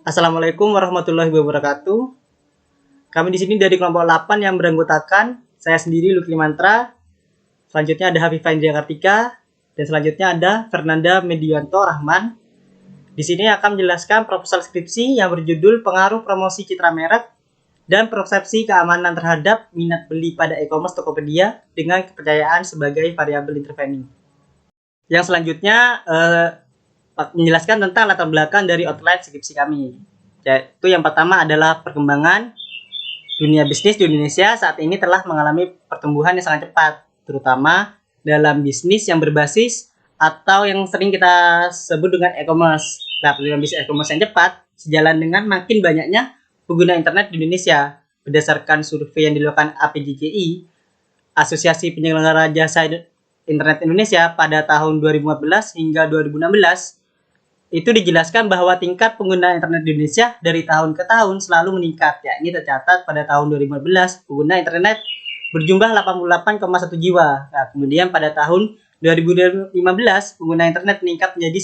Assalamualaikum warahmatullahi wabarakatuh. Kami di sini dari kelompok 8 yang beranggotakan saya sendiri Luki Mantra, selanjutnya ada Hafifah Indriya Kartika, dan selanjutnya ada Fernanda Medianto Rahman. Di sini akan menjelaskan proposal skripsi yang berjudul Pengaruh Promosi Citra Merek dan Persepsi Keamanan Terhadap Minat Beli pada E-commerce Tokopedia dengan kepercayaan sebagai variabel intervening. Yang selanjutnya menjelaskan tentang latar belakang dari outline skripsi kami. Yaitu yang pertama adalah perkembangan dunia bisnis di Indonesia saat ini telah mengalami pertumbuhan yang sangat cepat, terutama dalam bisnis yang berbasis atau yang sering kita sebut dengan e-commerce. Nah, dalam bisnis e-commerce yang cepat sejalan dengan makin banyaknya pengguna internet di Indonesia. Berdasarkan survei yang dilakukan APJJI, Asosiasi Penyelenggara Jasa Internet Indonesia pada tahun 2014 hingga 2016, itu dijelaskan bahwa tingkat pengguna internet di Indonesia dari tahun ke tahun selalu meningkat. Ya, ini tercatat pada tahun 2015 pengguna internet berjumlah 88,1 jiwa. Nah, kemudian pada tahun 2015 pengguna internet meningkat menjadi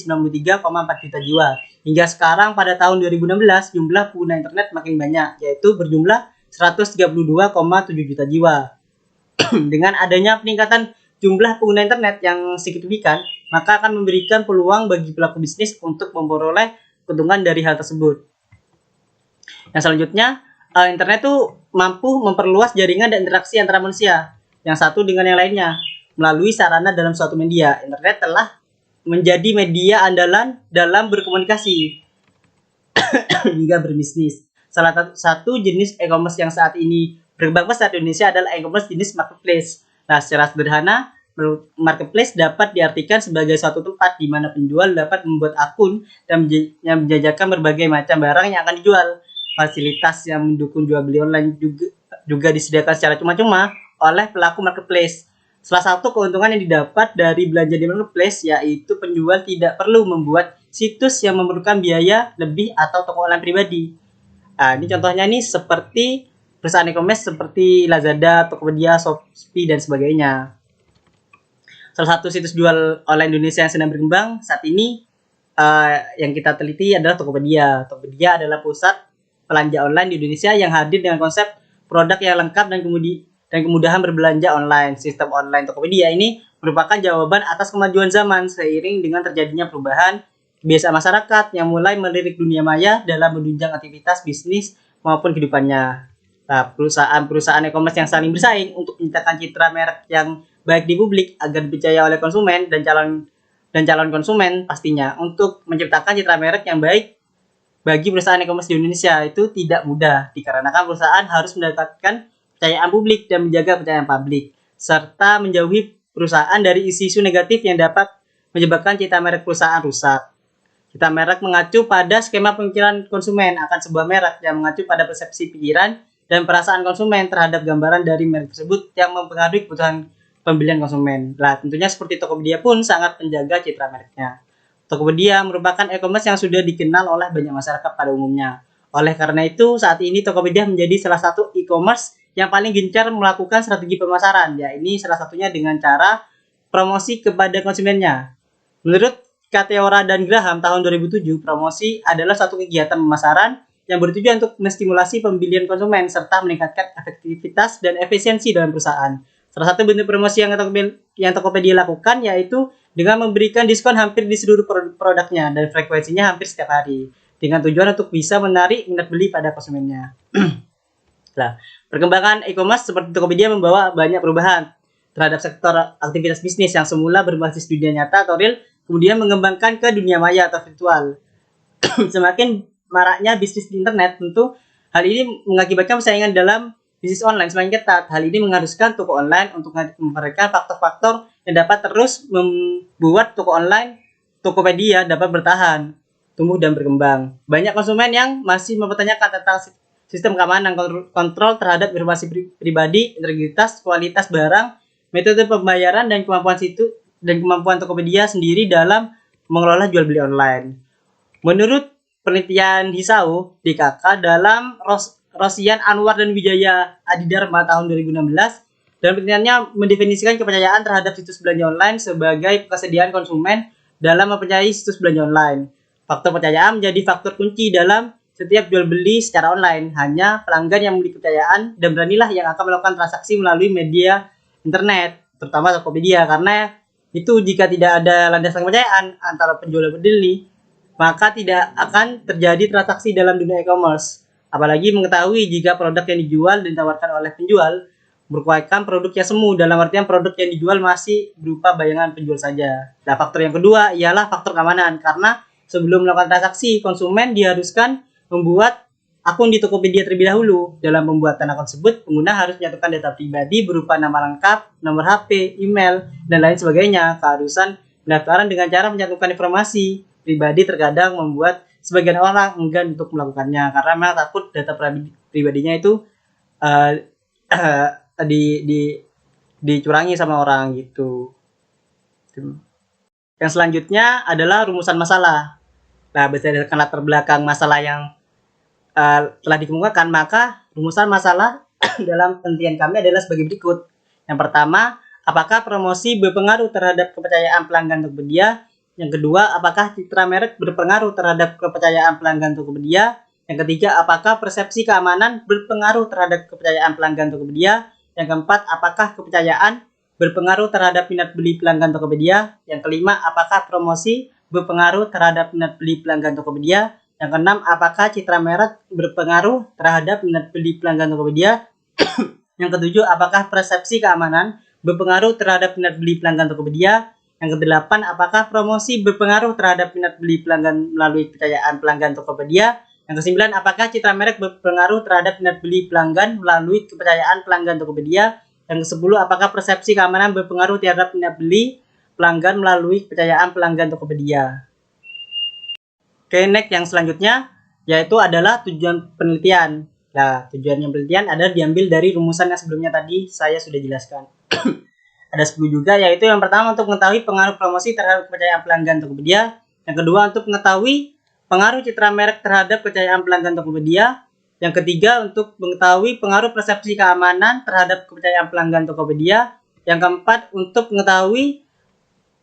93,4 juta jiwa. Hingga sekarang pada tahun 2016 jumlah pengguna internet makin banyak, yaitu berjumlah 132,7 juta jiwa. Dengan adanya peningkatan jumlah pengguna internet yang signifikan, maka akan memberikan peluang bagi pelaku bisnis untuk memperoleh keuntungan dari hal tersebut. Yang selanjutnya, internet itu mampu memperluas jaringan dan interaksi antara manusia yang satu dengan yang lainnya melalui sarana dalam suatu media. Internet telah menjadi media andalan dalam berkomunikasi hingga berbisnis. Salah satu jenis e-commerce yang saat ini berkembang pesat di Indonesia adalah e-commerce jenis marketplace. Nah, secara sederhana, marketplace dapat diartikan sebagai suatu tempat di mana penjual dapat membuat akun dan menjajakan berbagai macam barang yang akan dijual. Fasilitas yang mendukung jual beli online juga disediakan secara cuma-cuma oleh pelaku marketplace. Salah satu keuntungan yang didapat dari belanja di marketplace yaitu penjual tidak perlu membuat situs yang memerlukan biaya lebih atau toko online pribadi. Nah, ini contohnya nih seperti perusahaan e-commerce seperti Lazada, Tokopedia, Shopee, dan sebagainya. Salah satu situs jual online Indonesia yang sedang berkembang saat ini yang kita teliti adalah Tokopedia. Tokopedia adalah pusat belanja online di Indonesia yang hadir dengan konsep produk yang lengkap dan kemudahan berbelanja online. Sistem online Tokopedia ini merupakan jawaban atas kemajuan zaman seiring dengan terjadinya perubahan kebiasaan masyarakat yang mulai melirik dunia maya dalam menunjang aktivitas bisnis maupun kehidupannya. Nah, perusahaan e-commerce yang saling bersaing untuk menciptakan citra merek yang baik di publik agar dipercaya oleh konsumen dan calon konsumen pastinya. Untuk menciptakan citra merek yang baik bagi perusahaan e-commerce di Indonesia itu tidak mudah dikarenakan perusahaan harus mendapatkan kepercayaan publik dan menjaga kepercayaan publik serta menjauhi perusahaan dari isu-isu negatif yang dapat menyebabkan citra merek perusahaan rusak. Citra merek mengacu pada skema pemikiran konsumen akan sebuah merek yang mengacu pada persepsi pikiran dan perasaan konsumen terhadap gambaran dari merek tersebut yang mempengaruhi kebutuhan pembelian konsumen. Nah, tentunya seperti Tokopedia pun sangat menjaga citra mereknya. Tokopedia merupakan e-commerce yang sudah dikenal oleh banyak masyarakat pada umumnya. Oleh karena itu, saat ini Tokopedia menjadi salah satu e-commerce yang paling gencar melakukan strategi pemasaran. Ya, ini salah satunya dengan cara promosi kepada konsumennya. Menurut Kateora dan Graham tahun 2007, promosi adalah satu kegiatan pemasaran yang bertujuan untuk menstimulasi pembelian konsumen serta meningkatkan efektivitas dan efisiensi dalam perusahaan. Salah satu bentuk promosi yang Tokopedia lakukan yaitu dengan memberikan diskon hampir di seluruh produknya dan frekuensinya hampir setiap hari dengan tujuan untuk bisa menarik minat beli pada konsumennya. Nah, perkembangan e-commerce seperti Tokopedia membawa banyak perubahan terhadap sektor aktivitas bisnis yang semula berbasis dunia nyata atau real, kemudian mengembangkan ke dunia maya atau virtual. Semakin maraknya bisnis di internet, tentu hal ini mengakibatkan persaingan dalam bisnis online semakin ketat. Hal ini mengharuskan toko online untuk memberikan faktor-faktor yang dapat terus membuat toko online Tokopedia dapat bertahan, tumbuh dan berkembang. Banyak konsumen yang masih mempertanyakan tentang sistem keamanan, kontrol terhadap informasi pribadi, integritas, kualitas barang, metode pembayaran, dan kemampuan Tokopedia sendiri dalam mengelola jual beli online. Menurut penelitian Hisao DKK dalam Rosian Anwar dan Wijaya Adidharma tahun 2016, dan penelitiannya mendefinisikan kepercayaan terhadap situs belanja online sebagai kesediaan konsumen dalam mempercayai situs belanja online. Faktor percayaan menjadi faktor kunci dalam setiap jual beli secara online. Hanya pelanggan yang memiliki kepercayaan dan beranilah yang akan melakukan transaksi melalui media internet, terutama Tokopedia, karena itu jika tidak ada landasan kepercayaan antara penjual dan pembeli, maka tidak akan terjadi transaksi dalam dunia e-commerce. Apalagi mengetahui jika produk yang dijual dan ditawarkan oleh penjual merupakan produk yang semu, dalam artian produk yang dijual masih berupa bayangan penjual saja. Nah, faktor yang kedua ialah faktor keamanan, karena sebelum melakukan transaksi, konsumen diharuskan membuat akun di Tokopedia terlebih dahulu. Dalam pembuatan akun tersebut, pengguna harus menyatukan data pribadi berupa nama lengkap, nomor HP, email, dan lain sebagainya. Keharusan pendaftaran dengan cara mencantumkan informasi pribadi terkadang membuat sebagian orang enggan untuk melakukannya karena memang takut data pribadinya itu uh, dicurangi sama orang gitu. Yang selanjutnya adalah rumusan masalah. Nah, berdasarkan latar belakang masalah yang telah dikemukakan, maka rumusan masalah dalam penelitian kami adalah sebagai berikut. Yang pertama, apakah promosi berpengaruh terhadap kepercayaan pelanggan Tokopedia? Yang kedua, apakah citra merek berpengaruh terhadap kepercayaan pelanggan Tokopedia? Yang ketiga, apakah persepsi keamanan berpengaruh terhadap kepercayaan pelanggan Tokopedia? Yang keempat, apakah kepercayaan berpengaruh terhadap minat beli pelanggan Tokopedia? Yang kelima, apakah promosi berpengaruh terhadap minat beli pelanggan Tokopedia? Yang keenam, apakah citra merek berpengaruh terhadap minat beli pelanggan Tokopedia? Yang ketujuh, apakah persepsi keamanan berpengaruh terhadap minat beli pelanggan Tokopedia? Yang kedelapan, apakah promosi berpengaruh terhadap minat beli pelanggan melalui kepercayaan pelanggan Tokopedia? Yang kesembilan, apakah citra merek berpengaruh terhadap minat beli pelanggan melalui kepercayaan pelanggan Tokopedia? Yang kesepuluh, apakah persepsi keamanan berpengaruh terhadap minat beli pelanggan melalui kepercayaan pelanggan Tokopedia? Oke, next yang selanjutnya yaitu adalah tujuan penelitian. Nah, tujuan yang penelitian adalah diambil dari rumusan yang sebelumnya tadi saya sudah jelaskan. Ada 10 juga, yaitu yang pertama untuk mengetahui pengaruh promosi terhadap kepercayaan pelanggan Tokopedia. Yang kedua untuk mengetahui pengaruh citra merek terhadap kepercayaan pelanggan Tokopedia. Yang ketiga untuk mengetahui pengaruh persepsi keamanan terhadap kepercayaan pelanggan Tokopedia. Yang keempat untuk mengetahui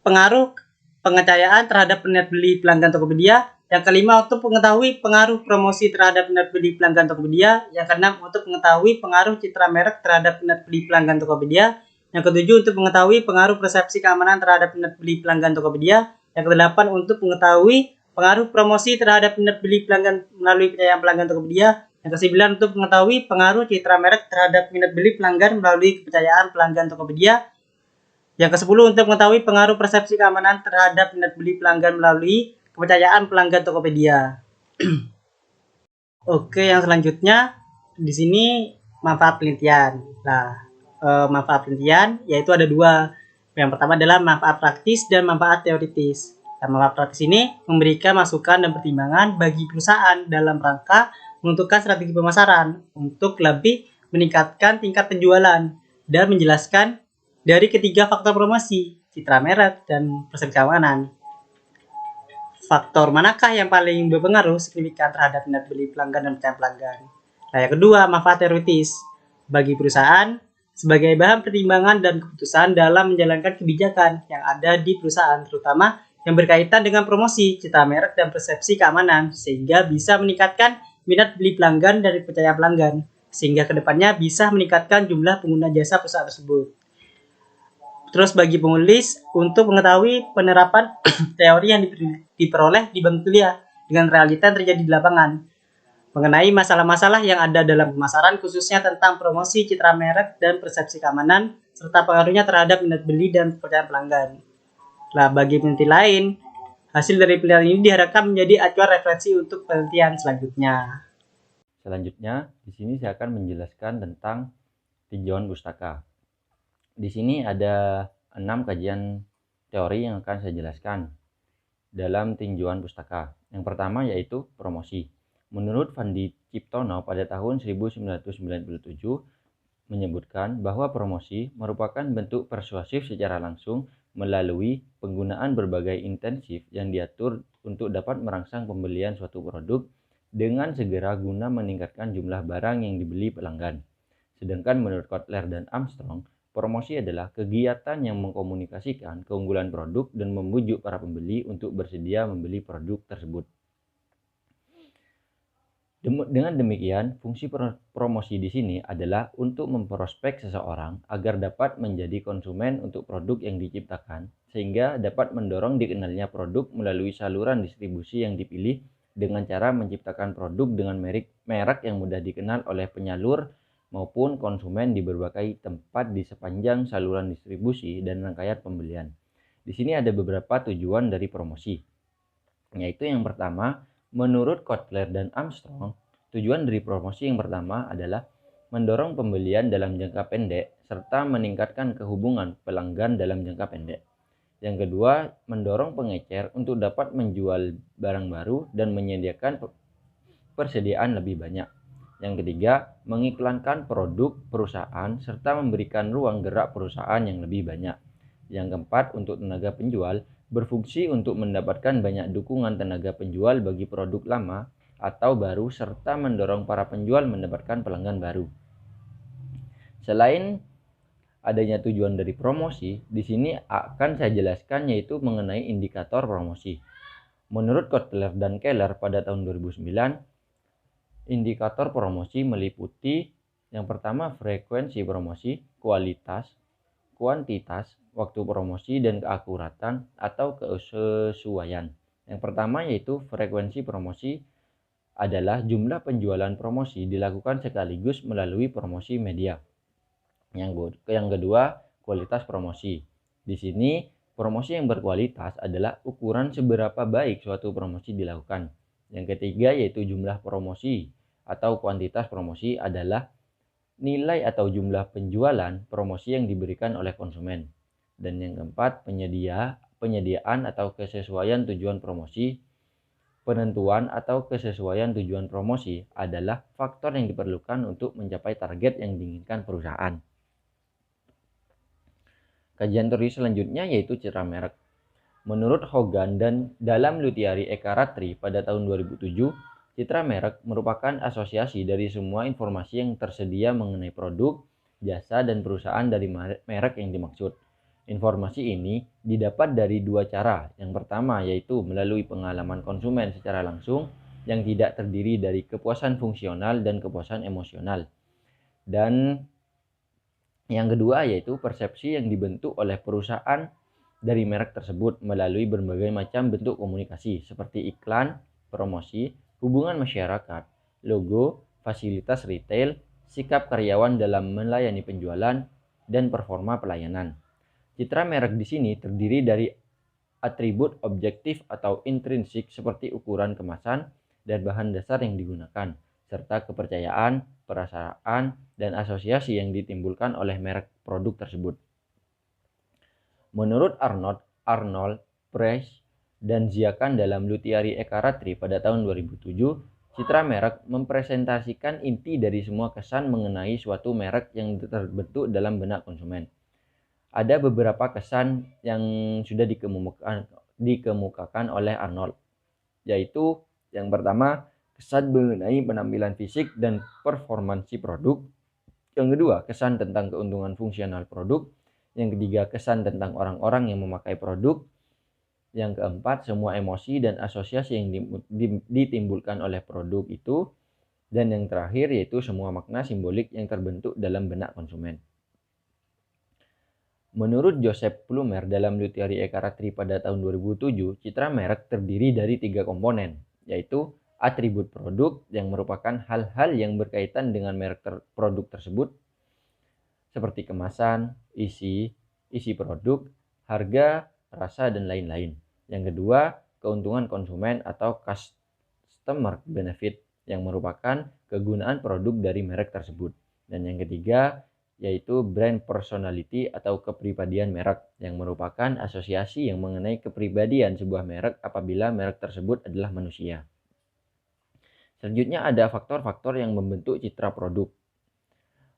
pengaruh pengepercayaan terhadap minat beli pelanggan Tokopedia. Yang kelima untuk mengetahui pengaruh promosi terhadap minat beli pelanggan Tokopedia. Yang keenam untuk mengetahui pengaruh citra merek terhadap minat beli pelanggan Tokopedia. Yang ketujuh untuk mengetahui pengaruh persepsi keamanan terhadap minat beli pelanggan Tokopedia. Yang kedelapan untuk mengetahui pengaruh promosi terhadap minat beli pelanggan melalui kepercayaan pelanggan Tokopedia. Yang kesembilan untuk mengetahui pengaruh citra merek terhadap minat beli pelanggan melalui kepercayaan pelanggan Tokopedia. Yang ke-10 untuk mengetahui pengaruh persepsi keamanan terhadap minat beli pelanggan melalui kepercayaan pelanggan Tokopedia. Oke, yang selanjutnya di sini manfaat penelitian. Nah, manfaat penelitian yaitu ada dua. Yang pertama adalah manfaat praktis dan manfaat teoritis. Nah, manfaat praktis ini memberikan masukan dan pertimbangan bagi perusahaan dalam rangka menentukan strategi pemasaran untuk lebih meningkatkan tingkat penjualan dan menjelaskan dari ketiga faktor promosi, citra merek, dan persepsi keamanan. Faktor manakah yang paling berpengaruh signifikan terhadap minat beli pelanggan dan percayaan pelanggan? Nah, yang kedua, manfaat teoritis bagi perusahaan sebagai bahan pertimbangan dan keputusan dalam menjalankan kebijakan yang ada di perusahaan, terutama yang berkaitan dengan promosi, citra merek, dan persepsi keamanan, sehingga bisa meningkatkan minat beli pelanggan dari percaya pelanggan, sehingga kedepannya bisa meningkatkan jumlah pengguna jasa perusahaan tersebut. Terus bagi penulis untuk mengetahui penerapan teori yang diperoleh di bangku kuliah dengan realita yang terjadi di lapangan mengenai masalah-masalah yang ada dalam pemasaran, khususnya tentang promosi, citra merek, dan persepsi keamanan serta pengaruhnya terhadap minat beli dan kepercayaan pelanggan. Nah, bagi peneliti lain, hasil dari penelitian ini diharapkan menjadi acuan refleksi untuk penelitian selanjutnya. Selanjutnya, di sini saya akan menjelaskan tentang tinjauan pustaka. Di sini ada 6 kajian teori yang akan saya jelaskan dalam tinjauan pustaka. Yang pertama yaitu promosi. Menurut Fandi Ciptono pada tahun 1997 menyebutkan bahwa promosi merupakan bentuk persuasif secara langsung melalui penggunaan berbagai intensif yang diatur untuk dapat merangsang pembelian suatu produk dengan segera guna meningkatkan jumlah barang yang dibeli pelanggan. Sedangkan menurut Kotler dan Armstrong, promosi adalah kegiatan yang mengkomunikasikan keunggulan produk dan membujuk para pembeli untuk bersedia membeli produk tersebut. Dengan demikian, fungsi promosi di sini adalah untuk memprospek seseorang agar dapat menjadi konsumen untuk produk yang diciptakan, sehingga dapat mendorong dikenalnya produk melalui saluran distribusi yang dipilih dengan cara menciptakan produk dengan merek yang mudah dikenal oleh penyalur maupun konsumen di berbagai tempat di sepanjang saluran distribusi dan rangkaian pembelian. Di sini ada beberapa tujuan dari promosi, yaitu yang pertama, menurut Kotler dan Armstrong, tujuan dari promosi yang pertama adalah mendorong pembelian dalam jangka pendek serta meningkatkan kehubungan pelanggan dalam jangka pendek. Yang kedua, mendorong pengecer untuk dapat menjual barang baru dan menyediakan persediaan lebih banyak. Yang ketiga, mengiklankan produk perusahaan serta memberikan ruang gerak perusahaan yang lebih banyak. Yang keempat, untuk tenaga penjual, berfungsi untuk mendapatkan banyak dukungan tenaga penjual bagi produk lama atau baru serta mendorong para penjual mendapatkan pelanggan baru. Selain adanya tujuan dari promosi, di sini akan saya jelaskan yaitu mengenai indikator promosi. Menurut Kotler dan Keller pada tahun 2009, indikator promosi meliputi yang pertama frekuensi promosi, kualitas, kuantitas, waktu promosi, dan keakuratan atau kesesuaian. Yang pertama yaitu frekuensi promosi adalah jumlah penjualan promosi dilakukan sekaligus melalui promosi media. Yang kedua, kualitas promosi. Di sini, promosi yang berkualitas adalah ukuran seberapa baik suatu promosi dilakukan. Yang ketiga yaitu jumlah promosi atau kuantitas promosi adalah nilai atau jumlah penjualan promosi yang diberikan oleh konsumen. Dan yang keempat, penyediaan atau kesesuaian tujuan promosi. Penentuan atau kesesuaian tujuan promosi adalah faktor yang diperlukan untuk mencapai target yang diinginkan perusahaan. Kajian teori selanjutnya yaitu citra merek. Menurut Hogan dan dalam Luthieri Ekaratri pada tahun 2007, citra merek merupakan asosiasi dari semua informasi yang tersedia mengenai produk, jasa, dan perusahaan dari merek yang dimaksud. Informasi ini didapat dari dua cara. Yang pertama yaitu melalui pengalaman konsumen secara langsung yang tidak terdiri dari kepuasan fungsional dan kepuasan emosional. Dan yang kedua yaitu persepsi yang dibentuk oleh perusahaan dari merek tersebut melalui berbagai macam bentuk komunikasi seperti iklan, promosi, hubungan masyarakat, logo, fasilitas retail, sikap karyawan dalam melayani penjualan, dan performa pelayanan. Citra merek di sini terdiri dari atribut objektif atau intrinsik seperti ukuran kemasan dan bahan dasar yang digunakan, serta kepercayaan, perasaan, dan asosiasi yang ditimbulkan oleh merek produk tersebut. Menurut Arnold, Price, dan Ziakan dalam Luthieri Ekaratri pada tahun 2007, citra merek mempresentasikan inti dari semua kesan mengenai suatu merek yang terbentuk dalam benak konsumen. Ada beberapa kesan yang sudah dikemukakan oleh Arnold, yaitu yang pertama, kesan mengenai penampilan fisik dan performansi produk. Yang kedua, kesan tentang keuntungan fungsional produk. Yang ketiga, kesan tentang orang-orang yang memakai produk. Yang keempat, semua emosi dan asosiasi yang ditimbulkan oleh produk itu. Dan yang terakhir yaitu semua makna simbolik yang terbentuk dalam benak konsumen. Menurut Joseph Plumer dalam Luthieri Ekaratri pada tahun 2007, citra merek terdiri dari 3 komponen, yaitu atribut produk yang merupakan hal-hal yang berkaitan dengan merek produk tersebut, seperti kemasan, isi produk, harga, rasa, dan lain-lain. Yang kedua, keuntungan konsumen atau customer benefit yang merupakan kegunaan produk dari merek tersebut. Dan yang ketiga, yaitu brand personality atau kepribadian merek yang merupakan asosiasi yang mengenai kepribadian sebuah merek apabila merek tersebut adalah manusia. Selanjutnya ada faktor-faktor yang membentuk citra produk.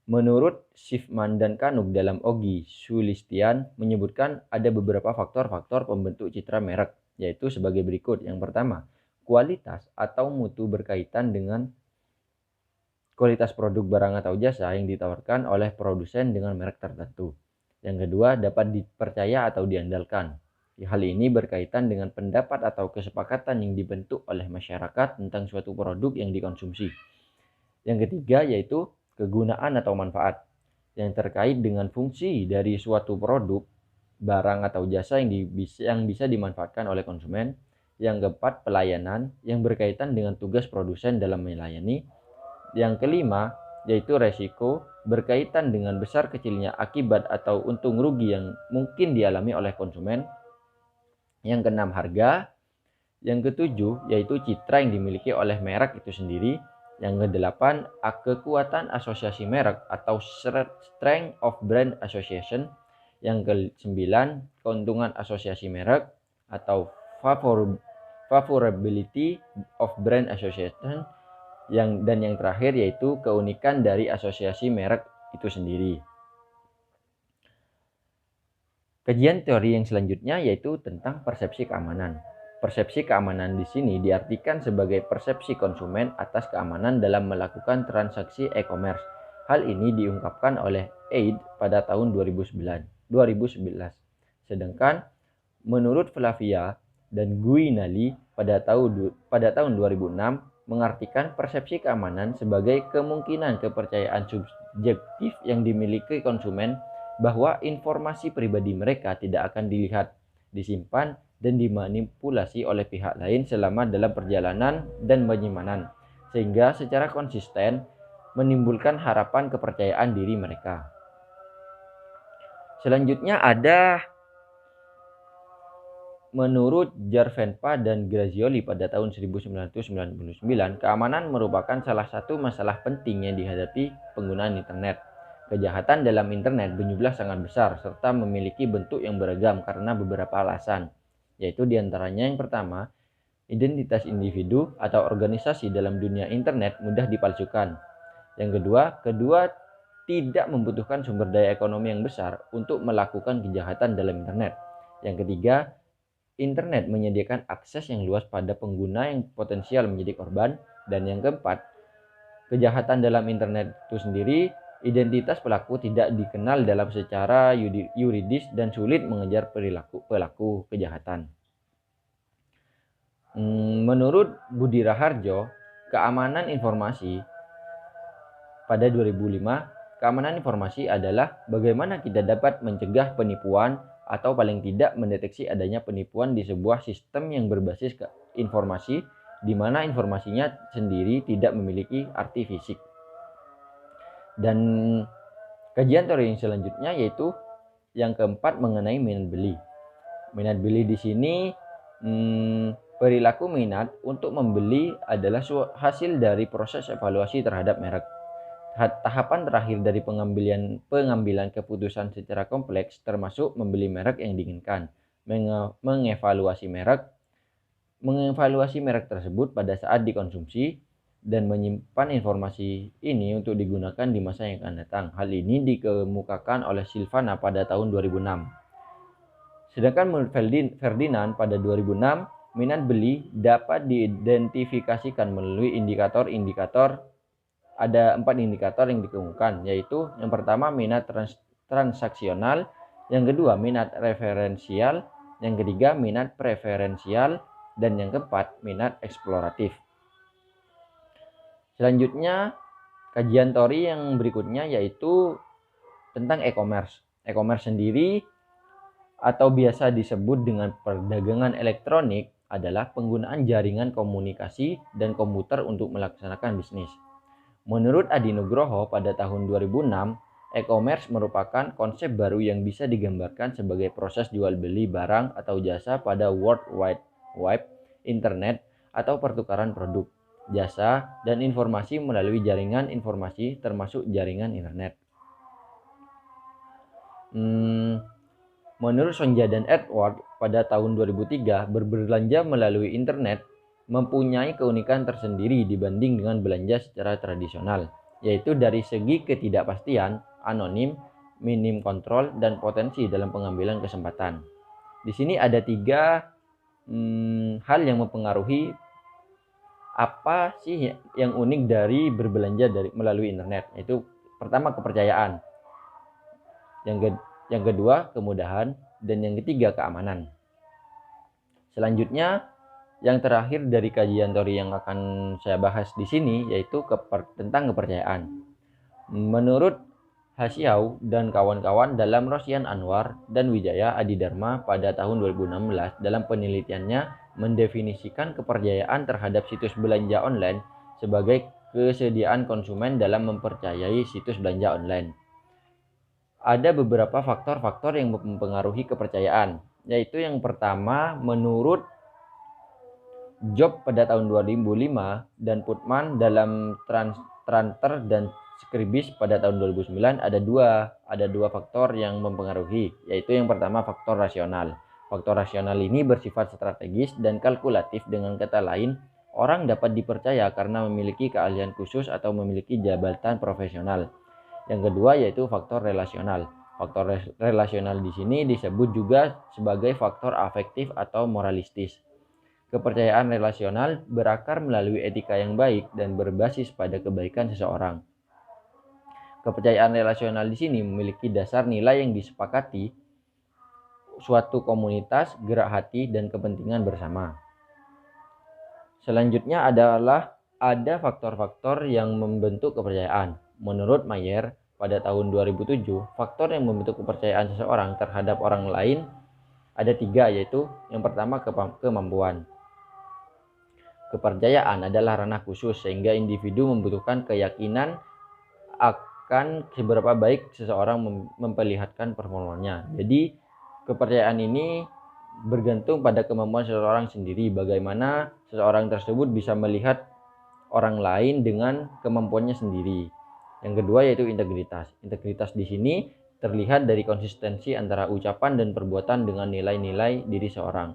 Menurut Schiffman dan Kanuk dalam Ogi Sulistian menyebutkan ada beberapa faktor-faktor pembentuk citra merek, yaitu sebagai berikut. Yang pertama, kualitas atau mutu berkaitan dengan kualitas produk barang atau jasa yang ditawarkan oleh produsen dengan merek tertentu. Yang kedua, dapat dipercaya atau diandalkan. Hal ini berkaitan dengan pendapat atau kesepakatan yang dibentuk oleh masyarakat tentang suatu produk yang dikonsumsi. Yang ketiga yaitu kegunaan atau manfaat, yang terkait dengan fungsi dari suatu produk, barang atau jasa yang bisa dimanfaatkan oleh konsumen. Yang keempat, pelayanan, yang berkaitan dengan tugas produsen dalam melayani. Yang kelima yaitu resiko, berkaitan dengan besar kecilnya akibat atau untung rugi yang mungkin dialami oleh konsumen. Yang keenam, harga. Yang ketujuh yaitu citra yang dimiliki oleh merek itu sendiri. Yang kedelapan, kekuatan asosiasi merek atau strength of brand association. Yang kesembilan, keuntungan asosiasi merek atau favorability of brand association. Dan yang terakhir yaitu keunikan dari asosiasi merek itu sendiri. Kajian teori yang selanjutnya yaitu tentang persepsi keamanan. Persepsi keamanan di sini diartikan sebagai persepsi konsumen atas keamanan dalam melakukan transaksi e-commerce. Hal ini diungkapkan oleh Aid pada tahun 2011. Sedangkan menurut Flavia dan Guinali pada tahun 2006 mengartikan persepsi keamanan sebagai kemungkinan kepercayaan subjektif yang dimiliki konsumen bahwa informasi pribadi mereka tidak akan dilihat, disimpan, dan dimanipulasi oleh pihak lain selama dalam perjalanan dan penyimpanan, sehingga secara konsisten menimbulkan harapan kepercayaan diri mereka. Selanjutnya ada menurut Jarvenpa dan Grazioli pada tahun 1999, keamanan merupakan salah satu masalah penting yang dihadapi penggunaan internet. Kejahatan dalam internet berjumlah sangat besar serta memiliki bentuk yang beragam karena beberapa alasan, yaitu diantaranya yang pertama, identitas individu atau organisasi dalam dunia internet mudah dipalsukan. Yang kedua tidak membutuhkan sumber daya ekonomi yang besar untuk melakukan kejahatan dalam internet. Yang ketiga, internet menyediakan akses yang luas pada pengguna yang potensial menjadi korban. Dan yang keempat, kejahatan dalam internet itu sendiri, identitas pelaku tidak dikenal dalam secara yuridis dan sulit mengejar pelaku kejahatan. Menurut Budi Raharjo, keamanan informasi pada 2005, keamanan informasi adalah bagaimana kita dapat mencegah penipuan atau paling tidak mendeteksi adanya penipuan di sebuah sistem yang berbasis informasi di mana informasinya sendiri tidak memiliki arti fisik. Dan kajian teori yang selanjutnya yaitu yang keempat mengenai minat beli. Minat beli di sini perilaku minat untuk membeli adalah hasil dari proses evaluasi terhadap merek. Tahapan terakhir dari pengambilan keputusan secara kompleks termasuk membeli merek yang diinginkan, mengevaluasi merek tersebut pada saat dikonsumsi, dan menyimpan informasi ini untuk digunakan di masa yang akan datang. Hal ini dikemukakan oleh Silvana pada tahun 2006. Sedangkan menurut Ferdinand pada 2006, minat beli dapat diidentifikasikan melalui indikator-indikator. Ada 4 indikator yang dikemukakan, yaitu yang pertama minat transaksional, yang kedua minat referensial, yang ketiga minat preferensial, dan yang keempat minat eksploratif. Selanjutnya, kajian teori yang berikutnya yaitu tentang e-commerce. E-commerce sendiri atau biasa disebut dengan perdagangan elektronik adalah penggunaan jaringan komunikasi dan komputer untuk melaksanakan bisnis. Menurut Adi Nugroho pada tahun 2006, e-commerce merupakan konsep baru yang bisa digambarkan sebagai proses jual beli barang atau jasa pada World Wide Web, internet, atau pertukaran produk, jasa, dan informasi melalui jaringan informasi termasuk jaringan internet. Menurut Sonja dan Edward pada tahun 2003, berbelanja melalui internet mempunyai keunikan tersendiri dibanding dengan belanja secara tradisional, yaitu dari segi ketidakpastian, anonim, minim kontrol, dan potensi dalam pengambilan kesempatan. Di sini ada 3 hal yang mempengaruhi apa sih yang unik dari berbelanja melalui internet, yaitu pertama kepercayaan, yang kedua kemudahan, dan yang ketiga keamanan. Selanjutnya, yang terakhir dari kajian teori yang akan saya bahas di sini yaitu tentang kepercayaan. Menurut Hasiau dan kawan-kawan dalam Rosyan Anwar dan Wijaya Adidharma pada tahun 2016 dalam penelitiannya mendefinisikan kepercayaan terhadap situs belanja online sebagai kesediaan konsumen dalam mempercayai situs belanja online. Ada beberapa faktor-faktor yang mempengaruhi kepercayaan, yaitu yang pertama menurut Job pada tahun 2005 dan Putman dalam Tranter dan Scribis pada tahun 2009 ada dua faktor yang mempengaruhi, yaitu yang pertama faktor rasional. Faktor rasional ini bersifat strategis dan kalkulatif, dengan kata lain, orang dapat dipercaya karena memiliki keahlian khusus atau memiliki jabatan profesional. Yang kedua yaitu faktor relasional. Faktor relasional di sini disebut juga sebagai faktor afektif atau moralistis. Kepercayaan relasional berakar melalui etika yang baik dan berbasis pada kebaikan seseorang. Kepercayaan relasional di sini memiliki dasar nilai yang disepakati suatu komunitas, gerak hati, dan kepentingan bersama. Selanjutnya adalah ada faktor-faktor yang membentuk kepercayaan. Menurut Mayer, pada tahun 2007, faktor yang membentuk kepercayaan seseorang terhadap orang lain ada 3, yaitu yang pertama kemampuan. Kepercayaan adalah ranah khusus sehingga individu membutuhkan keyakinan akan seberapa baik seseorang memperlihatkan performanya. Jadi kepercayaan ini bergantung pada kemampuan seseorang sendiri, bagaimana seseorang tersebut bisa melihat orang lain dengan kemampuannya sendiri. Yang kedua yaitu integritas. Integritas di sini terlihat dari konsistensi antara ucapan dan perbuatan dengan nilai-nilai diri seorang.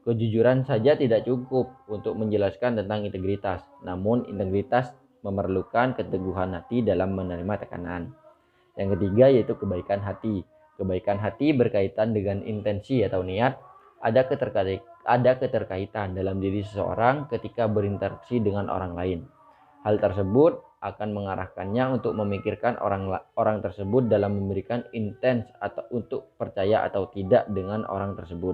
Kejujuran saja tidak cukup untuk menjelaskan tentang integritas, namun integritas memerlukan keteguhan hati dalam menerima tekanan. Yang ketiga yaitu kebaikan hati. Kebaikan hati berkaitan dengan intensi atau niat. Ada keterkaitan dalam diri seseorang ketika berinteraksi dengan orang lain. Hal tersebut akan mengarahkannya untuk memikirkan orang tersebut dalam memberikan intens atau untuk percaya atau tidak dengan orang tersebut.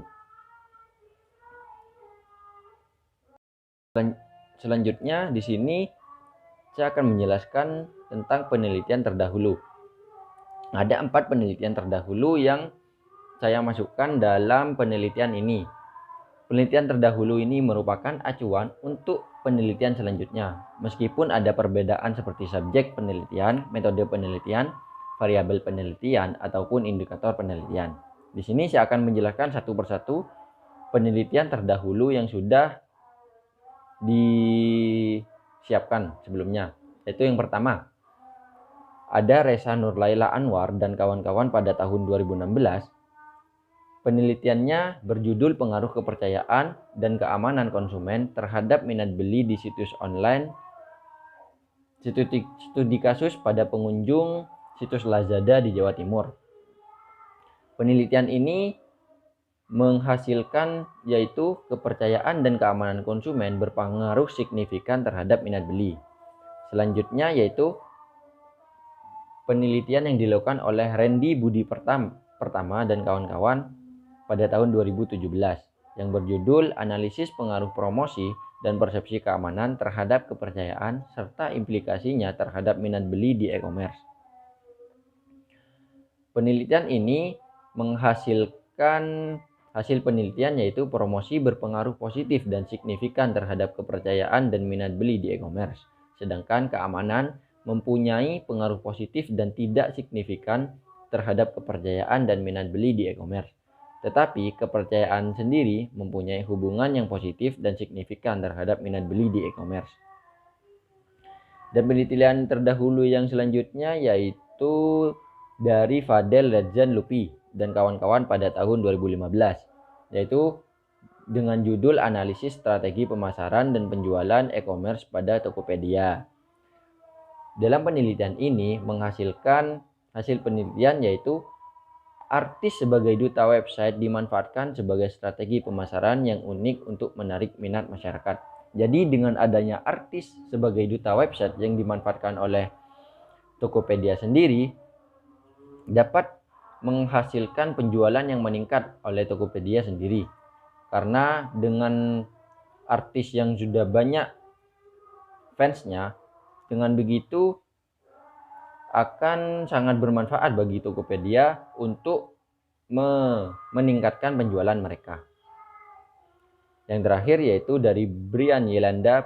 Selanjutnya di sini saya akan menjelaskan tentang penelitian terdahulu. Ada 4 penelitian terdahulu yang saya masukkan dalam penelitian ini. Penelitian terdahulu ini merupakan acuan untuk penelitian selanjutnya. Meskipun ada perbedaan seperti subjek penelitian, metode penelitian, variabel penelitian, ataupun indikator penelitian. Di sini saya akan menjelaskan satu persatu penelitian terdahulu yang sudah disiapkan sebelumnya. Yaitu yang pertama, ada Reza Nurlaila Anwar dan kawan-kawan pada tahun 2016. Penelitiannya berjudul Pengaruh Kepercayaan dan Keamanan Konsumen terhadap Minat Beli di Situs Online. Studi kasus pada pengunjung situs Lazada di Jawa Timur. Penelitian ini menghasilkan yaitu kepercayaan dan keamanan konsumen berpengaruh signifikan terhadap minat beli. Selanjutnya yaitu penelitian yang dilakukan oleh Randy Budi Pertama dan kawan-kawan pada tahun 2017 yang berjudul Analisis Pengaruh Promosi dan Persepsi Keamanan terhadap Kepercayaan serta Implikasinya terhadap Minat Beli di E-commerce. Penelitian ini menghasilkan hasil penelitian yaitu promosi berpengaruh positif dan signifikan terhadap kepercayaan dan minat beli di e-commerce, sedangkan keamanan mempunyai pengaruh positif dan tidak signifikan terhadap kepercayaan dan minat beli di e-commerce. Tetapi kepercayaan sendiri mempunyai hubungan yang positif dan signifikan terhadap minat beli di e-commerce. Dan penelitian terdahulu yang selanjutnya yaitu dari Fadel Redzan Lupi dan kawan-kawan pada tahun 2015, yaitu dengan judul Analisis Strategi Pemasaran dan Penjualan E-commerce pada Tokopedia. Dalam penelitian ini menghasilkan hasil penelitian yaitu artis sebagai duta website dimanfaatkan sebagai strategi pemasaran yang unik untuk menarik minat masyarakat. Jadi dengan adanya artis sebagai duta website yang dimanfaatkan oleh Tokopedia sendiri dapat menghasilkan penjualan yang meningkat oleh Tokopedia sendiri. karena dengan artis yang sudah banyak fansnya, dengan begitu akan sangat bermanfaat bagi Tokopedia untuk meningkatkan penjualan mereka. Yang terakhir yaitu dari Brian Yelanda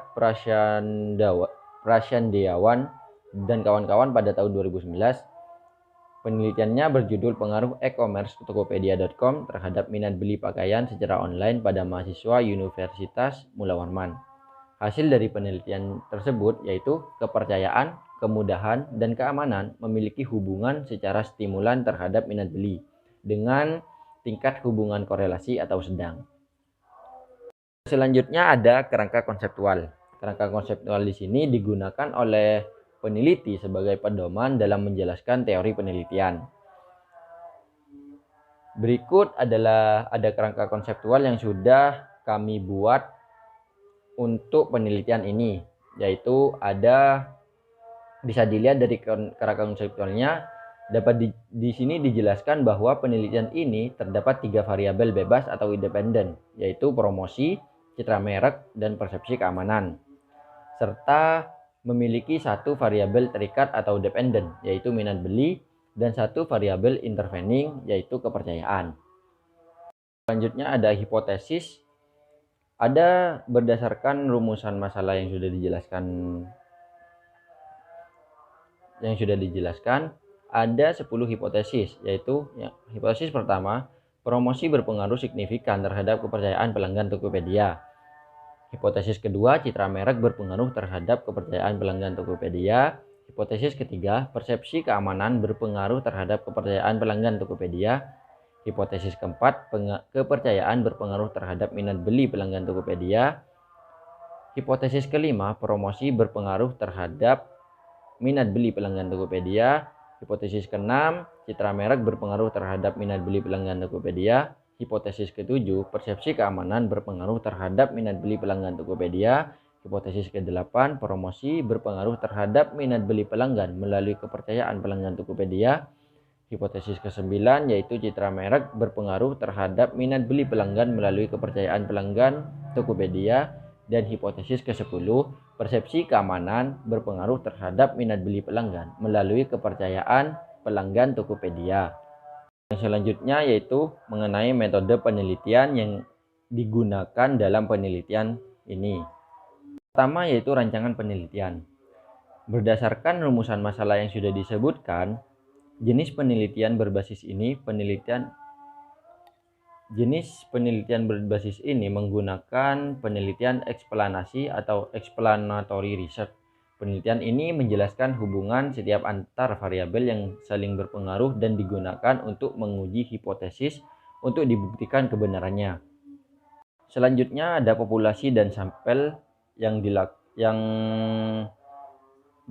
Prasyandeawan dan kawan-kawan pada tahun 2019. Penelitiannya berjudul Pengaruh E-commerce Tokopedia.com terhadap minat beli pakaian secara online pada mahasiswa Universitas Mula Warman. Hasil dari penelitian tersebut yaitu kepercayaan, kemudahan, dan keamanan memiliki hubungan secara stimulan terhadap minat beli dengan tingkat hubungan korelasi atau sedang. Selanjutnya ada kerangka konseptual. Kerangka konseptual di sini digunakan oleh peneliti sebagai pedoman dalam menjelaskan teori penelitian. Berikut adalah ada kerangka konseptual yang sudah kami buat untuk penelitian ini, yaitu bisa dilihat dari kerangka konseptualnya. Dapat di sini dijelaskan bahwa penelitian ini terdapat 3 variabel bebas atau independen, yaitu promosi, citra merek, dan persepsi keamanan, serta memiliki 1 variabel terikat atau dependen, yaitu minat beli, dan 1 variabel intervening, yaitu kepercayaan. Selanjutnya ada hipotesis. Ada berdasarkan rumusan masalah yang sudah dijelaskan, ada 10 hipotesis, yaitu hipotesis pertama, promosi berpengaruh signifikan terhadap kepercayaan pelanggan Tokopedia. Hipotesis kedua, citra merek berpengaruh terhadap kepercayaan pelanggan Tokopedia. Hipotesis ketiga, persepsi keamanan berpengaruh terhadap kepercayaan pelanggan Tokopedia. Hipotesis keempat, kepercayaan berpengaruh terhadap minat beli pelanggan Tokopedia. Hipotesis kelima, promosi berpengaruh terhadap minat beli pelanggan Tokopedia. Hipotesis keenam, citra merek berpengaruh terhadap minat beli pelanggan Tokopedia. Hipotesis ketujuh, persepsi keamanan berpengaruh terhadap minat beli pelanggan Tokopedia. Hipotesis ke-8, promosi berpengaruh terhadap minat beli pelanggan melalui kepercayaan pelanggan Tokopedia. Hipotesis ke-9 yaitu citra merek berpengaruh terhadap minat beli pelanggan melalui kepercayaan pelanggan Tokopedia. Dan hipotesis ke-10, persepsi keamanan berpengaruh terhadap minat beli pelanggan melalui kepercayaan pelanggan Tokopedia. Yang selanjutnya yaitu mengenai metode penelitian yang digunakan dalam penelitian ini. Pertama yaitu rancangan penelitian. Berdasarkan rumusan masalah yang sudah disebutkan, jenis penelitian berbasis menggunakan penelitian eksplanasi atau explanatory research. Penelitian ini menjelaskan hubungan setiap antar variabel yang saling berpengaruh dan digunakan untuk menguji hipotesis untuk dibuktikan kebenarannya. Selanjutnya ada populasi dan sampel yang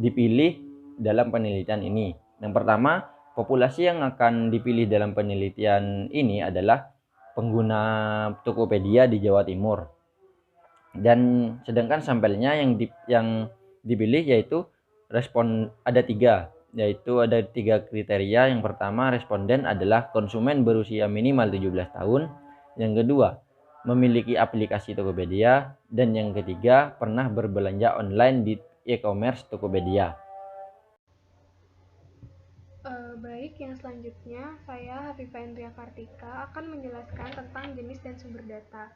dipilih dalam penelitian ini. Yang pertama, populasi yang akan dipilih dalam penelitian ini adalah pengguna Tokopedia di Jawa Timur. Dan sedangkan sampelnya yang dipilih yaitu ada 3, yaitu ada 3 kriteria. Yang pertama, responden adalah konsumen berusia minimal 17 tahun. Yang kedua, memiliki aplikasi Tokopedia. Dan yang ketiga, pernah berbelanja online di e-commerce Tokopedia. Baik, yang selanjutnya saya Hafifah Indria Kartika akan menjelaskan tentang jenis dan sumber data.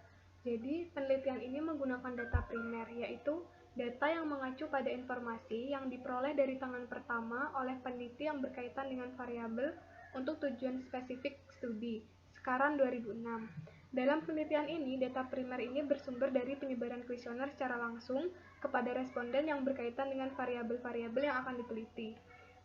Jadi, penelitian ini menggunakan data primer, yaitu data yang mengacu pada informasi yang diperoleh dari tangan pertama oleh peneliti yang berkaitan dengan variabel untuk tujuan spesifik studi, Sekaran 2006. Dalam penelitian ini, data primer ini bersumber dari penyebaran kuesioner secara langsung kepada responden yang berkaitan dengan variabel-variabel yang akan diteliti.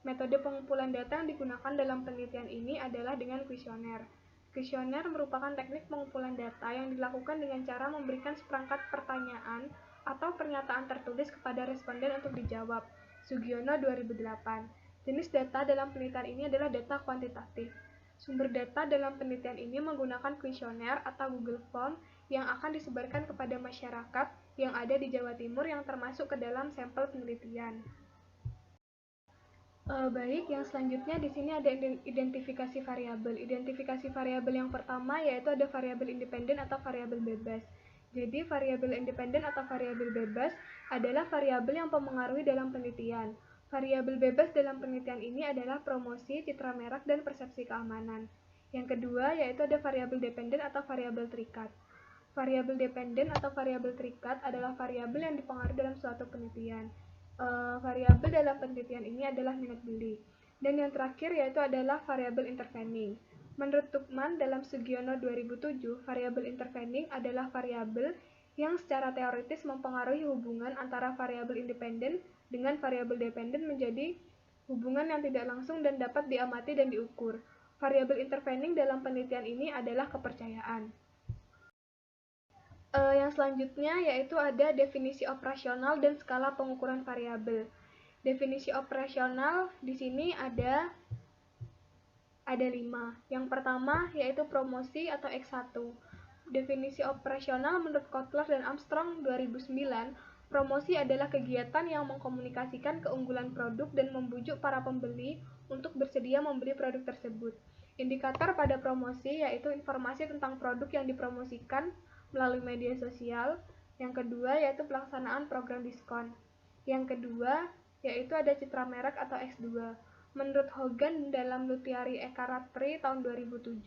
Metode pengumpulan data yang digunakan dalam penelitian ini adalah dengan kuesioner. Kuesioner merupakan teknik pengumpulan data yang dilakukan dengan cara memberikan seperangkat pertanyaan atau pernyataan tertulis kepada responden untuk dijawab. Sugiono 2008. Jenis data dalam penelitian ini adalah data kuantitatif. Sumber data dalam penelitian ini menggunakan kuesioner atau Google Form yang akan disebarkan kepada masyarakat yang ada di Jawa Timur yang termasuk ke dalam sampel penelitian. Baik, yang selanjutnya di sini ada identifikasi variabel. Identifikasi variabel yang pertama yaitu ada variabel independen atau variabel bebas. Jadi, variabel independen atau variabel bebas adalah variabel yang mempengaruhi dalam penelitian. Variabel bebas dalam penelitian ini adalah promosi, citra merek, dan persepsi keamanan. Yang kedua yaitu ada variabel dependen atau variabel terikat. Variabel dependen atau variabel terikat adalah variabel yang dipengaruhi dalam suatu penelitian. Variabel dalam penelitian ini adalah minat beli. Dan yang terakhir yaitu adalah variabel intervening. Menurut Tuchman dalam Sugiono 2007, variabel intervening adalah variabel yang secara teoritis mempengaruhi hubungan antara variabel independen dengan variabel dependen menjadi hubungan yang tidak langsung dan dapat diamati dan diukur. Variabel intervening dalam penelitian ini adalah kepercayaan. Yang selanjutnya yaitu ada definisi operasional dan skala pengukuran variabel. Definisi operasional di sini ada 5. Yang pertama yaitu promosi atau X1. Definisi operasional menurut Kotler dan Armstrong 2009, promosi adalah kegiatan yang mengkomunikasikan keunggulan produk dan membujuk para pembeli untuk bersedia membeli produk tersebut. Indikator pada promosi yaitu informasi tentang produk yang dipromosikan melalui media sosial. Yang kedua yaitu pelaksanaan program diskon. Yang kedua yaitu ada citra merek atau X2. Menurut Hogan dalam Luthieri Ekaratri tahun 2007,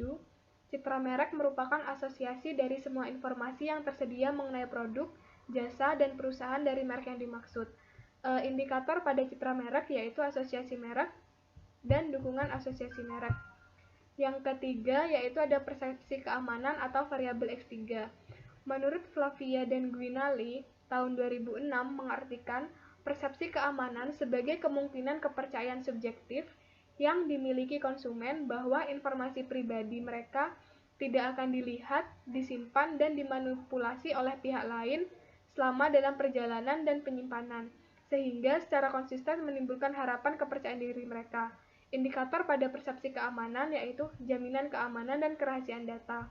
citra merek merupakan asosiasi dari semua informasi yang tersedia mengenai produk, jasa, dan perusahaan dari merek yang dimaksud. Indikator pada citra merek yaitu asosiasi merek dan dukungan asosiasi merek. Yang ketiga yaitu ada persepsi keamanan atau variabel X3. Menurut Flavia dan Guinali tahun 2006 mengartikan persepsi keamanan sebagai kemungkinan kepercayaan subjektif yang dimiliki konsumen bahwa informasi pribadi mereka tidak akan dilihat, disimpan, dan dimanipulasi oleh pihak lain selama dalam perjalanan dan penyimpanan, sehingga secara konsisten menimbulkan harapan kepercayaan diri mereka. Indikator pada persepsi keamanan yaitu jaminan keamanan dan kerahasiaan data.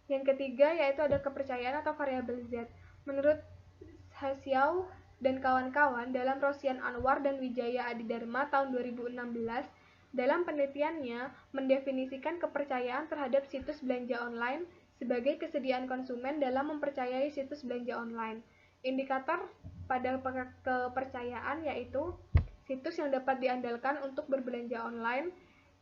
Yang ketiga yaitu ada kepercayaan atau variabel Z. Menurut Hsiao dan kawan-kawan dalam Rosian Anwar dan Wijaya Adidharma tahun 2016, dalam penelitiannya mendefinisikan kepercayaan terhadap situs belanja online sebagai kesediaan konsumen dalam mempercayai situs belanja online. Indikator pada kepercayaan yaitu situs yang dapat diandalkan untuk berbelanja online.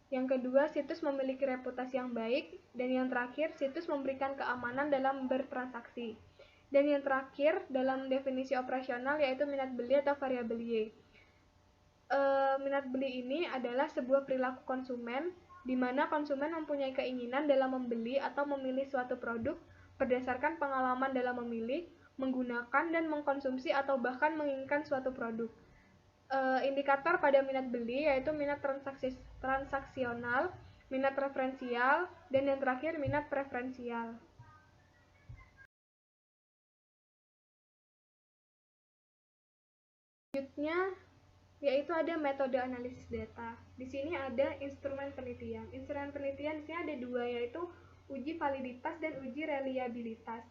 Yang kedua, situs memiliki reputasi yang baik. Dan yang terakhir, situs memberikan keamanan dalam bertransaksi. Dan yang terakhir, dalam definisi operasional yaitu minat beli atau variabel Y. Minat beli ini adalah sebuah perilaku konsumen di mana konsumen mempunyai keinginan dalam membeli atau memilih suatu produk berdasarkan pengalaman dalam memilih, menggunakan, dan mengkonsumsi atau bahkan menginginkan suatu produk. Indikator pada minat beli yaitu minat transaksional, minat referensial, dan yang terakhir minat preferensial. Selanjutnya yaitu ada metode analisis data. Di sini ada instrumen penelitian. Instrumen penelitian di sini ada 2 yaitu uji validitas dan uji reliabilitas.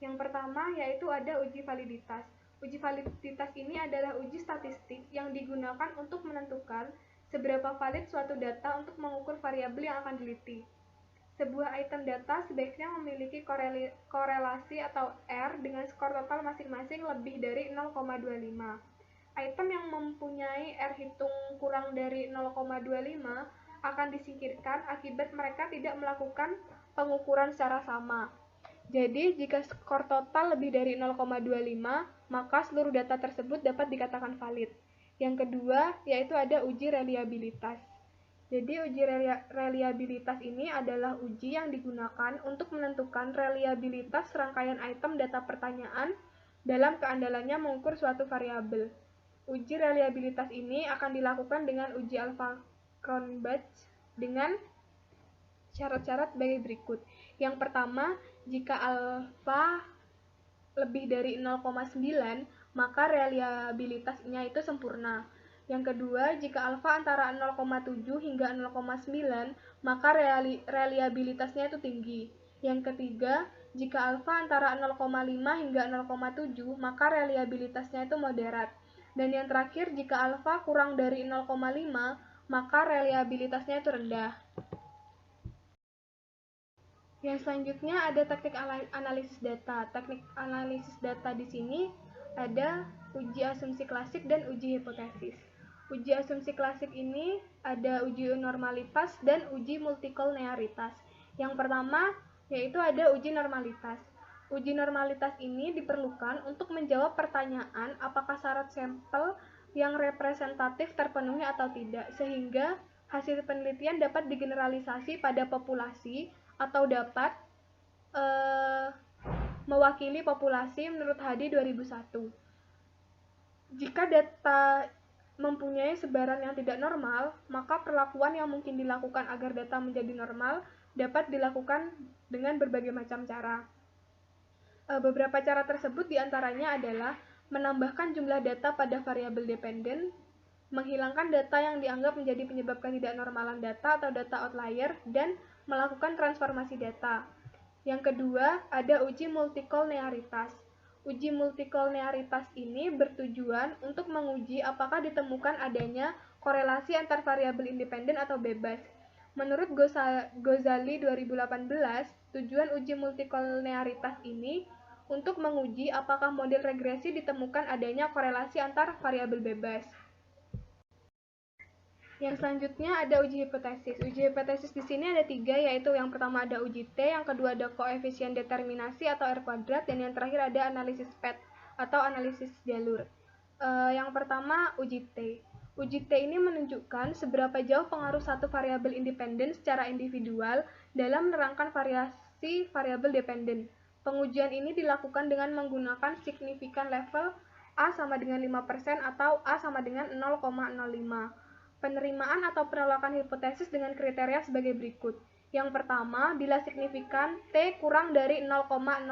Yang pertama yaitu ada uji validitas. Uji validitas ini adalah uji statistik yang digunakan untuk menentukan seberapa valid suatu data untuk mengukur variabel yang akan diteliti. Sebuah item data sebaiknya memiliki korelasi atau R dengan skor total masing-masing lebih dari 0,25. Item yang mempunyai R hitung kurang dari 0,25 akan disingkirkan akibat mereka tidak melakukan pengukuran secara sama. Jadi, jika skor total lebih dari 0,25, maka seluruh data tersebut dapat dikatakan valid. Yang kedua, yaitu ada uji reliabilitas. Jadi, uji reliabilitas ini adalah uji yang digunakan untuk menentukan reliabilitas rangkaian item data pertanyaan dalam keandalannya mengukur suatu variabel. Uji reliabilitas ini akan dilakukan dengan uji Alpha-Cronbach dengan syarat-syarat sebagai berikut. Yang pertama, jika alfa lebih dari 0,9, maka reliabilitasnya itu sempurna. Yang kedua, jika alfa antara 0,7 hingga 0,9, maka reliabilitasnya itu tinggi. Yang ketiga, jika alfa antara 0,5 hingga 0,7, maka reliabilitasnya itu moderat. Dan yang terakhir, jika alfa kurang dari 0,5, maka reliabilitasnya itu rendah. Yang selanjutnya ada teknik analisis data. Teknik analisis data di sini ada uji asumsi klasik dan uji hipotesis. Uji asumsi klasik ini ada uji normalitas dan uji multikollinearitas. Yang pertama yaitu ada uji normalitas. Uji normalitas ini diperlukan untuk menjawab pertanyaan apakah syarat sampel yang representatif terpenuhi atau tidak, sehingga hasil penelitian dapat digeneralisasi pada populasi atau dapat mewakili populasi menurut HD 2001. Jika data mempunyai sebaran yang tidak normal, maka perlakuan yang mungkin dilakukan agar data menjadi normal dapat dilakukan dengan berbagai macam cara. Beberapa cara tersebut diantaranya adalah menambahkan jumlah data pada variabel dependen, menghilangkan data yang dianggap menjadi penyebab ketidaknormalan data atau data outlier, dan melakukan transformasi data. Yang kedua, ada uji multikollinearitas. Uji multikollinearitas ini bertujuan untuk menguji apakah ditemukan adanya korelasi antar variabel independen atau bebas. Menurut Ghazali 2018, tujuan uji multikollinearitas ini untuk menguji apakah model regresi ditemukan adanya korelasi antar variabel bebas. Yang selanjutnya ada uji hipotesis. Uji hipotesis di sini ada 3, yaitu yang pertama ada uji T, yang kedua ada koefisien determinasi atau R kuadrat, dan yang terakhir ada analisis PET atau analisis jalur. Yang pertama uji T. Uji T ini menunjukkan seberapa jauh pengaruh satu variabel independen secara individual dalam menerangkan variasi variabel dependen. Pengujian ini dilakukan dengan menggunakan signifikan level A sama dengan 5% atau A sama dengan 0,05. Penerimaan atau penolakan hipotesis dengan kriteria sebagai berikut. Yang pertama, bila signifikan T kurang dari 0,05,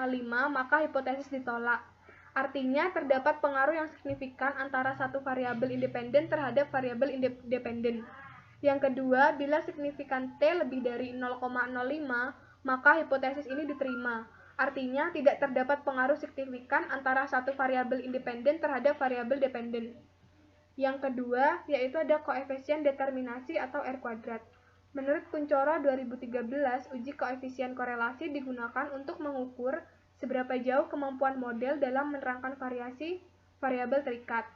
maka hipotesis ditolak. Artinya, terdapat pengaruh yang signifikan antara satu variabel independen terhadap variabel independen. Yang kedua, bila signifikan T lebih dari 0,05, maka hipotesis ini diterima. Artinya, tidak terdapat pengaruh signifikan antara satu variabel independen terhadap variabel dependen. Yang kedua, yaitu ada koefisien determinasi atau R kuadrat. Menurut Kuncoro 2013, uji koefisien korelasi digunakan untuk mengukur seberapa jauh kemampuan model dalam menerangkan variasi variabel terikat.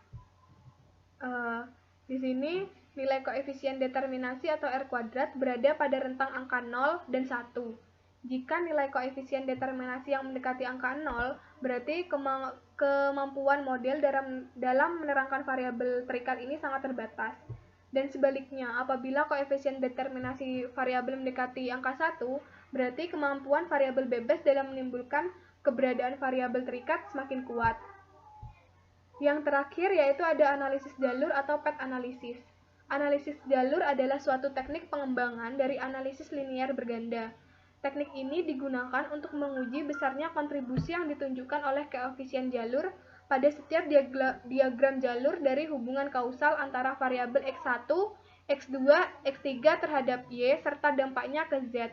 Di sini, nilai koefisien determinasi atau R kuadrat berada pada rentang angka 0 dan 1. Jika nilai koefisien determinasi yang mendekati angka 0, berarti kemampuan model dalam menerangkan variabel terikat ini sangat terbatas. Dan sebaliknya, apabila koefisien determinasi variabel mendekati angka 1, berarti kemampuan variabel bebas dalam menimbulkan keberadaan variabel terikat semakin kuat. Yang terakhir yaitu ada analisis jalur atau PET analisis. Analisis jalur adalah suatu teknik pengembangan dari analisis linear berganda. Teknik ini digunakan untuk menguji besarnya kontribusi yang ditunjukkan oleh koefisien jalur pada setiap diagram jalur dari hubungan kausal antara variabel X1, X2, X3 terhadap Y, serta dampaknya ke Z.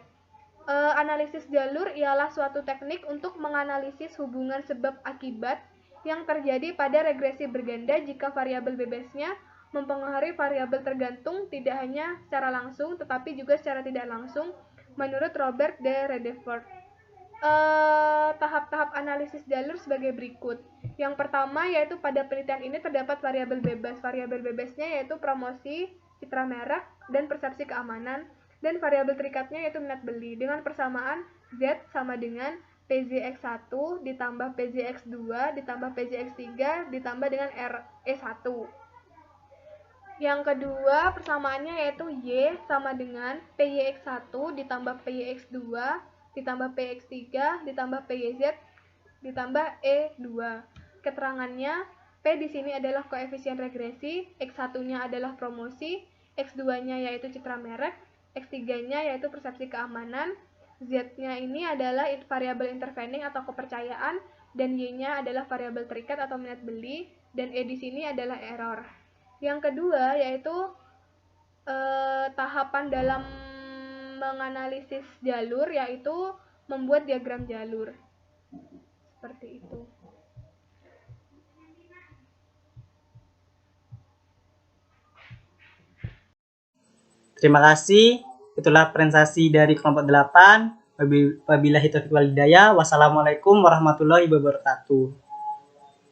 Analisis jalur ialah suatu teknik untuk menganalisis hubungan sebab-akibat yang terjadi pada regresi berganda jika variabel bebasnya mempengaruhi variabel tergantung tidak hanya secara langsung tetapi juga secara tidak langsung menurut Robert de Redefort. Tahap-tahap analisis jalur sebagai berikut. Yang pertama yaitu pada penelitian ini terdapat variabel bebas. Variabel bebasnya yaitu promosi, citra merek, dan persepsi keamanan, dan variabel terikatnya yaitu minat beli dengan persamaan Z sama dengan PZX1 ditambah PZX2 ditambah PZX3 ditambah dengan RE1. Yang kedua persamaannya yaitu Y sama dengan PYX1 ditambah PYX2 ditambah PX3 ditambah PYZ ditambah E2. Keterangannya, P di sini adalah koefisien regresi, X1-nya adalah promosi, X2-nya yaitu citra merek, X3-nya yaitu persepsi keamanan, Z-nya ini adalah variabel intervening atau kepercayaan, dan Y-nya adalah variabel terikat atau minat beli, dan E di sini adalah error. Yang kedua yaitu tahapan dalam menganalisis jalur yaitu membuat diagram jalur. Seperti itu. Terima kasih. Itulah presentasi dari kelompok 8. Wabillahi taufiq wal hidayah. Wassalamualaikum warahmatullahi wabarakatuh.